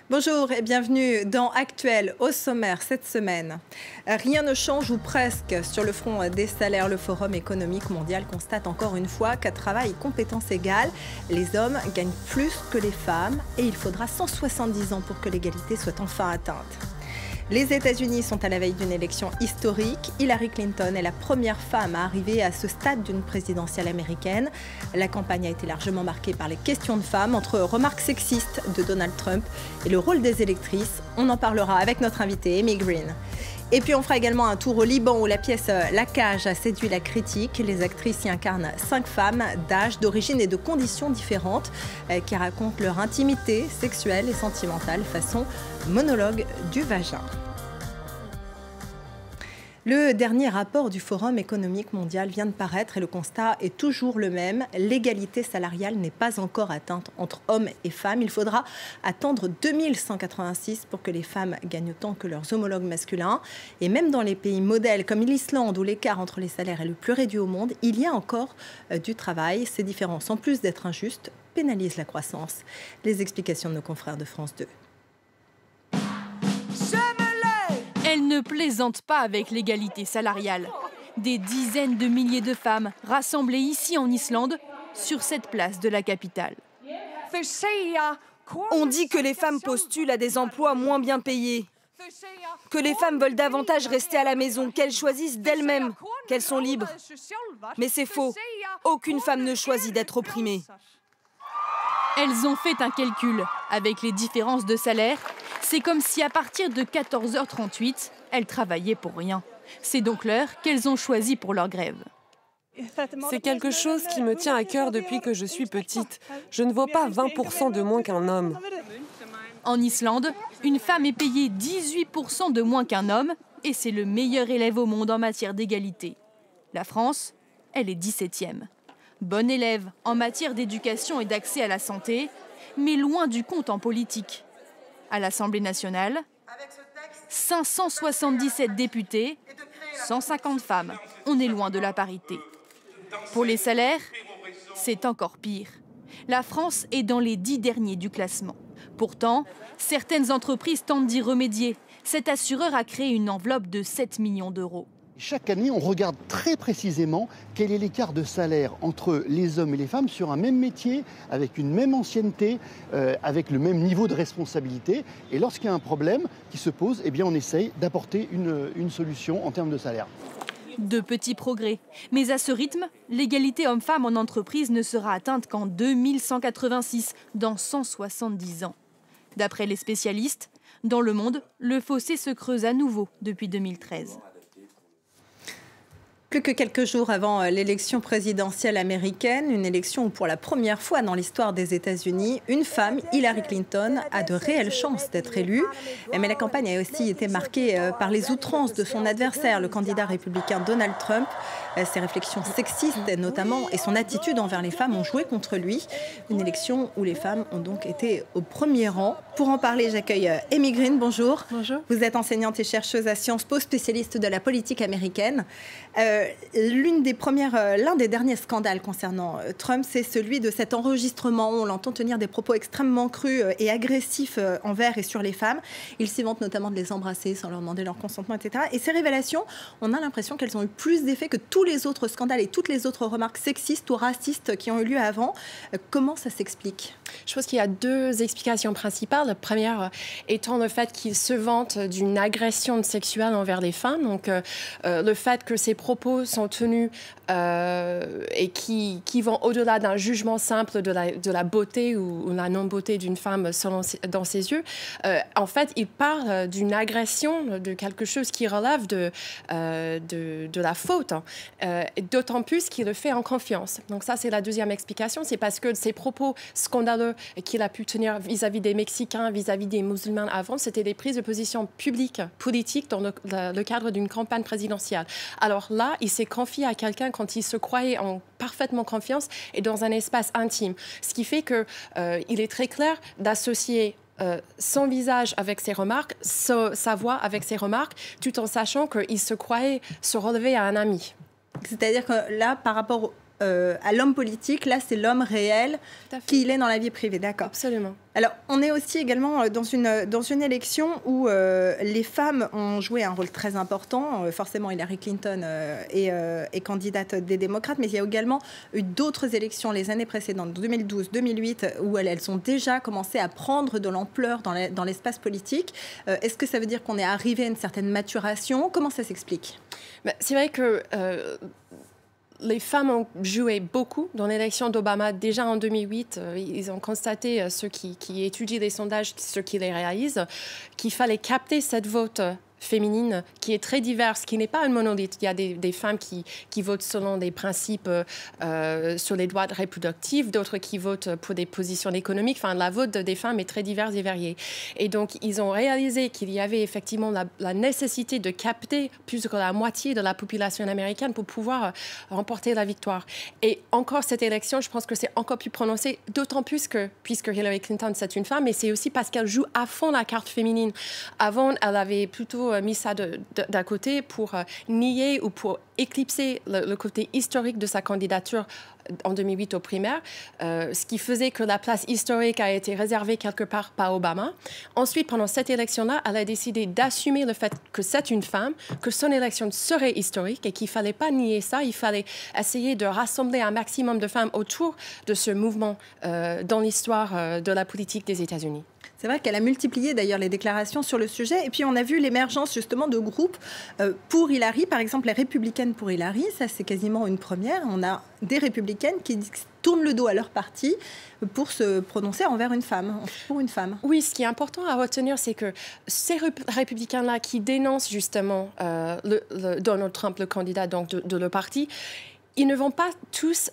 Bonjour et bienvenue dans Actuel. Au sommaire cette semaine. Rien ne change ou presque sur le front des salaires. Le Forum économique mondial constate encore une fois qu'à travail et compétences égales, les hommes gagnent plus que les femmes et il faudra 170 ans pour que l'égalité soit enfin atteinte. Les États-Unis sont à la veille d'une élection historique. Hillary Clinton est la première femme à arriver à ce stade d'une présidentielle américaine. La campagne a été largement marquée par les questions de femmes, entre remarques sexistes de Donald Trump et le rôle des électrices. On en parlera avec notre invitée, Amy Green. Et puis on fera également un tour au Liban où la pièce La Cage a séduit la critique. Les actrices y incarnent 5 femmes d'âge, d'origine et de conditions différentes qui racontent leur intimité sexuelle et sentimentale façon monologue du vagin. Le dernier rapport du Forum économique mondial vient de paraître et le constat est toujours le même. L'égalité salariale n'est pas encore atteinte entre hommes et femmes. Il faudra attendre 2186 pour que les femmes gagnent autant que leurs homologues masculins. Et même dans les pays modèles comme l'Islande où l'écart entre les salaires est le plus réduit au monde, il y a encore du travail. Ces différences, en plus d'être injustes, pénalisent la croissance. Les explications de nos confrères de France 2. Elle ne plaisante pas avec l'égalité salariale. Des dizaines de milliers de femmes rassemblées ici en Islande, sur cette place de la capitale. On dit que les femmes postulent à des emplois moins bien payés, que les femmes veulent davantage rester à la maison, qu'elles choisissent d'elles-mêmes, qu'elles sont libres. Mais c'est faux. Aucune femme ne choisit d'être opprimée. Elles ont fait un calcul. Avec les différences de salaire, c'est comme si à partir de 14h38, elles travaillaient pour rien. C'est donc l'heure qu'elles ont choisie pour leur grève. C'est quelque chose qui me tient à cœur depuis que je suis petite. Je ne vaux pas 20% de moins qu'un homme. En Islande, une femme est payée 18% de moins qu'un homme et c'est le meilleur élève au monde en matière d'égalité. La France, elle est 17e. Bonne élève en matière d'éducation et d'accès à la santé, mais loin du compte en politique. À l'Assemblée nationale, 577 députés, 150 femmes. On est loin de la parité. Pour les salaires, c'est encore pire. La France est dans les 10 derniers du classement. Pourtant, certaines entreprises tentent d'y remédier. Cet assureur a créé une enveloppe de 7 millions d'euros. Chaque année, on regarde très précisément quel est l'écart de salaire entre les hommes et les femmes sur un même métier, avec une même ancienneté, avec le même niveau de responsabilité. Et lorsqu'il y a un problème qui se pose, eh bien, on essaye d'apporter une solution en termes de salaire. De petits progrès. Mais à ce rythme, l'égalité homme-femme en entreprise ne sera atteinte qu'en 2186, dans 170 ans. D'après les spécialistes, dans le monde, le fossé se creuse à nouveau depuis 2013. Plus que quelques jours avant l'élection présidentielle américaine, une élection où pour la première fois dans l'histoire des États-Unis, une femme, Hillary Clinton, a de réelles chances d'être élue. Mais la campagne a aussi été marquée par les outrances de son adversaire, le candidat républicain Donald Trump. Ses réflexions sexistes notamment et son attitude envers les femmes ont joué contre lui. Une élection où les femmes ont donc été au premier rang. Pour en parler, j'accueille Amy Green. Bonjour. Bonjour. Vous êtes enseignante et chercheuse à Sciences Po, spécialiste de la politique américaine. L'un des derniers scandales concernant Trump, c'est celui de cet enregistrement où on l'entend tenir des propos extrêmement crus et agressifs envers et sur les femmes. Il s'y vante notamment de les embrasser sans leur demander leur consentement, etc. Et ces révélations, on a l'impression qu'elles ont eu plus d'effet que tous les autres scandales et toutes les autres remarques sexistes ou racistes qui ont eu lieu avant. Comment ça s'explique ? Je pense qu'il y a 2 explications principales. La première étant le fait qu'il se vante d'une agression sexuelle envers les femmes. Donc, le fait que ces propos sont tenus et qui vont au-delà d'un jugement simple de la beauté ou la non-beauté d'une femme dans ses yeux. En fait, il parle d'une agression, de quelque chose qui relève de la faute. D'autant plus qu'il le fait en confiance. Donc ça, c'est la deuxième explication. C'est parce que ces propos scandaleux qu'il a pu tenir vis-à-vis des Mexicains, vis-à-vis des musulmans avant, c'était des prises de position publiques, politiques, dans le cadre d'une campagne présidentielle. Alors là, il s'est confié à quelqu'un quand il se croyait en parfaitement confiance et dans un espace intime. Ce qui fait qu'il est très clair d'associer son visage avec ses remarques, sa voix avec ses remarques, tout en sachant qu'il se croyait se relever à un ami. C'est-à-dire que là, par rapport à l'homme politique. Là, c'est l'homme réel qu'il est dans la vie privée. D'accord. Absolument. Alors, on est aussi également dans une élection où les femmes ont joué un rôle très important. Forcément, Hillary Clinton est candidate des démocrates, mais il y a également eu d'autres élections les années précédentes, 2012, 2008, où elles ont déjà commencé à prendre de l'ampleur dans l'espace politique. Est-ce que ça veut dire qu'on est arrivé à une certaine maturation? Comment ça s'explique? C'est vrai que les femmes ont joué beaucoup dans l'élection d'Obama. Déjà en 2008, ils ont constaté, ceux qui étudient les sondages, ceux qui les réalisent, qu'il fallait capter cette vote féminine qui est très diverse, qui n'est pas un monolithe. Il y a des femmes qui votent selon des principes sur les droits reproductifs, d'autres qui votent pour des positions économiques. Enfin, la vote des femmes est très diverse et variée. Et donc, ils ont réalisé qu'il y avait effectivement la nécessité de capter plus que la moitié de la population américaine pour pouvoir remporter la victoire. Et encore cette élection, je pense que c'est encore plus prononcé, d'autant plus que, puisque Hillary Clinton, c'est une femme, mais c'est aussi parce qu'elle joue à fond la carte féminine. Avant, elle avait plutôt mis ça d'un côté pour nier ou pour éclipser le côté historique de sa candidature en 2008 aux primaires, ce qui faisait que la place historique a été réservée quelque part par Obama. Ensuite, pendant cette élection-là, elle a décidé d'assumer le fait que c'est une femme, que son élection serait historique et qu'il ne fallait pas nier ça. Il fallait essayer de rassembler un maximum de femmes autour de ce mouvement dans l'histoire de la politique des États-Unis. C'est vrai qu'elle a multiplié d'ailleurs les déclarations sur le sujet. Et puis on a vu l'émergence justement de groupes pour Hillary. Par exemple, les républicaines pour Hillary, ça c'est quasiment une première. On a des républicaines qui tournent le dos à leur parti pour se prononcer envers une femme, pour une femme. Oui, ce qui est important à retenir, c'est que ces républicains-là qui dénoncent justement Donald Trump, le candidat donc, de leur parti, ils ne vont pas tous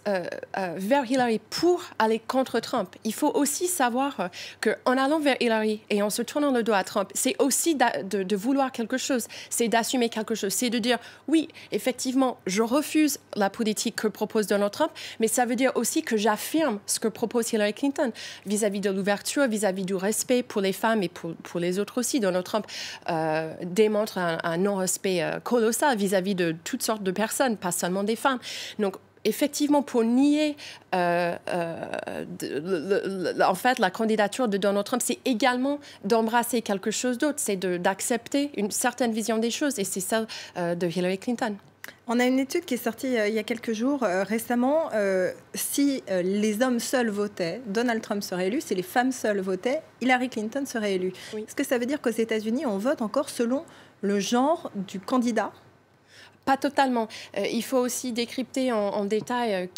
vers Hillary pour aller contre Trump. Il faut aussi savoir qu'en allant vers Hillary et en se tournant le dos à Trump, c'est aussi de vouloir quelque chose, c'est d'assumer quelque chose, c'est de dire oui, effectivement, je refuse la politique que propose Donald Trump, mais ça veut dire aussi que j'affirme ce que propose Hillary Clinton vis-à-vis de l'ouverture, vis-à-vis du respect pour les femmes et pour les autres aussi. Donald Trump démontre un non-respect colossal vis-à-vis de toutes sortes de personnes, pas seulement des femmes. Donc, effectivement, pour nier en fait, la candidature de Donald Trump, c'est également d'embrasser quelque chose d'autre, c'est d'accepter une certaine vision des choses, et c'est celle de Hillary Clinton. On a une étude qui est sortie il y a quelques jours récemment. Si les hommes seuls votaient, Donald Trump serait élu. Si les femmes seules votaient, Hillary Clinton serait élue. Oui. Est-ce que ça veut dire qu'aux États-Unis, on vote encore selon le genre du candidat ? Pas totalement. Il faut aussi décrypter en détail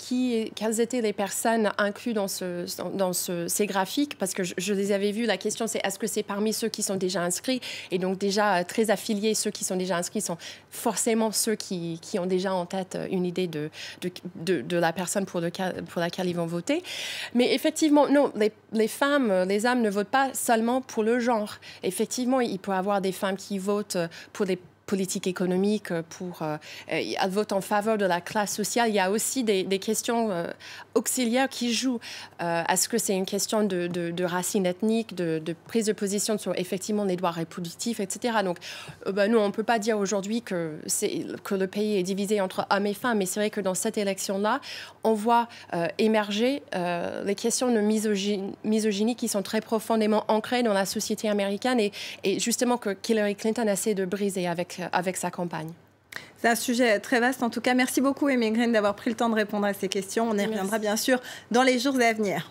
quelles étaient les personnes incluses dans ces graphiques, parce que je les avais vus. La question, c'est est-ce que c'est parmi ceux qui sont déjà inscrits et donc déjà très affiliés? Ceux qui sont déjà inscrits sont forcément ceux qui ont déjà en tête une idée de la personne pour laquelle ils vont voter. Mais effectivement, non, les femmes, les âmes ne votent pas seulement pour le genre. Effectivement, il peut y avoir des femmes qui votent pour des politique économique, elles votent en faveur de la classe sociale. Il y a aussi des questions auxiliaires qui jouent. Est-ce que c'est une question de racine ethnique, de prise de position sur effectivement les droits reproductifs, etc. Donc, nous, on ne peut pas dire aujourd'hui que le pays est divisé entre hommes et femmes, mais c'est vrai que dans cette élection-là, on voit émerger les questions de misogynie qui sont très profondément ancrées dans la société américaine et justement que Hillary Clinton essaie de briser avec sa campagne. C'est un sujet très vaste. En tout cas, merci beaucoup, Amy Green, d'avoir pris le temps de répondre à ces questions. On y reviendra bien sûr dans les jours à venir.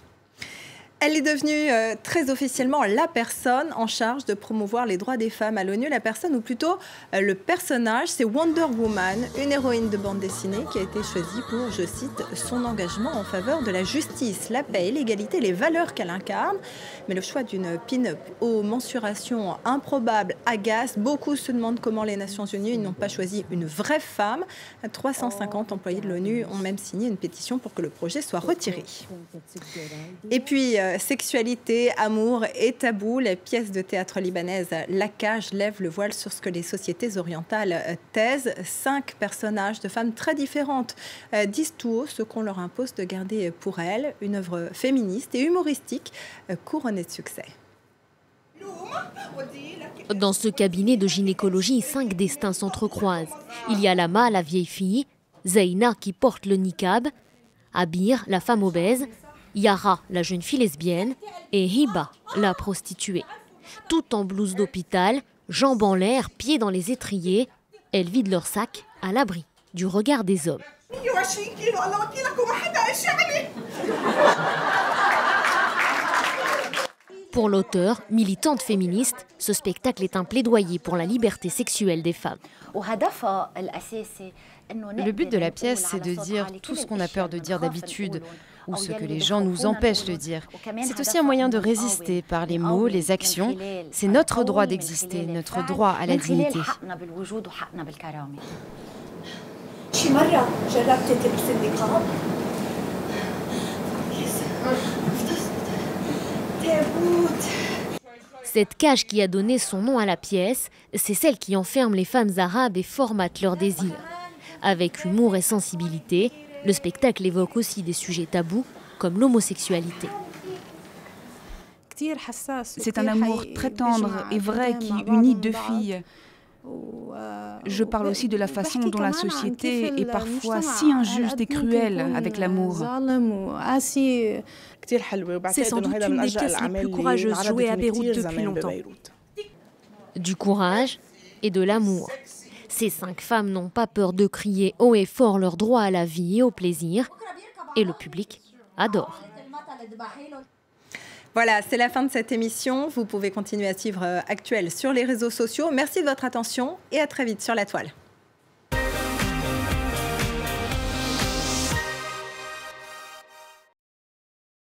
Elle est devenue très officiellement la personne en charge de promouvoir les droits des femmes à l'ONU. La personne, ou plutôt le personnage, c'est Wonder Woman, une héroïne de bande dessinée qui a été choisie pour, je cite, son engagement en faveur de la justice, la paix et l'égalité, les valeurs qu'elle incarne. Mais le choix d'une pin-up aux mensurations improbables agace. Beaucoup se demandent comment les Nations Unies n'ont pas choisi une vraie femme. 350 employés de l'ONU ont même signé une pétition pour que le projet soit retiré. Et puis, sexualité, amour et tabou, les pièces de théâtre libanaises La Cage lèvent le voile sur ce que les sociétés orientales taisent. 5 personnages de femmes très différentes disent tout haut ce qu'on leur impose de garder pour elles. Une œuvre féministe et humoristique couronnée de succès. Dans ce cabinet de gynécologie, 5 destins s'entrecroisent. Il y a Lama, la vieille fille, Zaina qui porte le niqab, Abir, la femme obèse, Yara, la jeune fille lesbienne, et Hiba, la prostituée. Toutes en blouse d'hôpital, jambes en l'air, pieds dans les étriers, elles vident leur sac à l'abri du regard des hommes. Pour l'auteur, militante féministe, ce spectacle est un plaidoyer pour la liberté sexuelle des femmes. Le but de la pièce, c'est de dire tout ce qu'on a peur de dire d'habitude, ou ce que les gens nous empêchent de dire. C'est aussi un moyen de résister par les mots, les actions. C'est notre droit d'exister, notre droit à la dignité. Cette cage qui a donné son nom à la pièce, c'est celle qui enferme les femmes arabes et formate leurs désirs. Avec humour et sensibilité, le spectacle évoque aussi des sujets tabous comme l'homosexualité. C'est un amour très tendre et vrai qui unit deux filles. Je parle aussi de la façon dont la société est parfois si injuste et cruelle avec l'amour. C'est sans doute une des pièces les plus courageuses jouées à Beyrouth depuis longtemps. Du courage et de l'amour. Ces 5 femmes n'ont pas peur de crier haut et fort leur droit à la vie et au plaisir. Et le public adore. Voilà, c'est la fin de cette émission. Vous pouvez continuer à suivre Actuel sur les réseaux sociaux. Merci de votre attention et à très vite sur la toile.